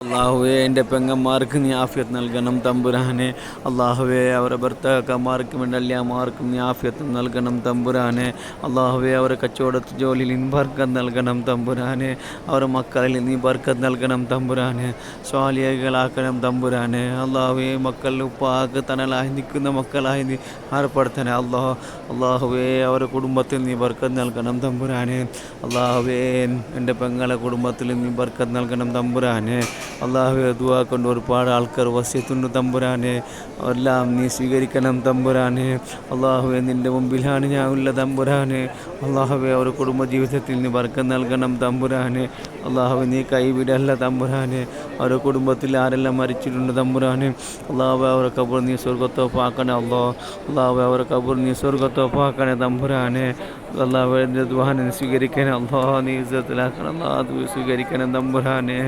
അള്ളാഹുവേ, എൻ്റെ പെങ്ങന്മാർക്ക് നീ ആഫിയത്ത് നൽകണം തമ്പുരാനെ. അള്ളാഹുവേ, അവരുടെ ഭർത്താക്കന്മാർക്കും എൻ്റെ അല്ലിയാമാർക്കും നീ ആഫിയത്ത് നൽകണം തമ്പുരാനെ. അള്ളാഹുവേ, അവരുടെ കച്ചവടത്തിൽ ജോലിയിൽ നീ ബർക്കത്ത് നൽകണം തമ്പുരാനെ. അവരുടെ മക്കളിൽ നീ ബർക്കത്ത് നൽകണം തമ്പുരാനെ. സ്വാലിഹകളാക്കണം തമ്പുരാനെ. അള്ളാഹുവേ, മക്കളുടെ ഉപ്പാക്ക് തണലായി നിൽക്കുന്ന മക്കളായി നീ ഏർപ്പെടുത്തണേ അള്ളാഹുവേ, അവരുടെ കുടുംബത്തിൽ നീ ബർക്കത്ത് നൽകണം തമ്പുരാനെ. അള്ളാഹുവേ, എൻ്റെ പെങ്ങളെ കുടുംബത്തിൽ നീ ബർക്കത്ത് നൽകണം തമ്പുരാനെ. അള്ളാഹുവേ, ദുആ കൊണ്ട് ഒരുപാട് ആൾക്കാർ വസിയത്തുണ്ട് തമ്പുരാനെ. എല്ലാം നീ സ്വീകരിക്കണം തമ്പുരാനെ. അള്ളാഹുവേ, നിൻ്റെ മുമ്പിലാണ് ഞാൻ ഉള്ള തമ്പുരാനെ. അള്ളാഹുവേ, അവരുടെ കുടുംബജീവിതത്തിൽ നീ ബർക്കത്ത് നൽകണം തമ്പുരാനെ. അള്ളാഹുവേ, നീ കൈവിടല്ല തമ്പുരാനെ. അവരുടെ കുടുംബത്തിൽ ആരെല്ലാം മരിച്ചിട്ടുണ്ട് തമ്പുരാനെ. അള്ളാഹുവേ, അവരുടെ ഖബർ നീ സ്വർഗ്ഗത്തോപ്പാക്കണേ അള്ളാഹുവേ, അവരുടെ ഖബർ നീ സ്വർഗ്ഗത്തോപ്പാക്കണേ തമ്പുരാനെ. അള്ളാഹുവേ, എൻ്റെ ദുആ നീ സ്വീകരിക്കണേ നീ ഇസ്സത്തിലാക്കണം സ്വീകരിക്കണം തമ്പുരാനെ.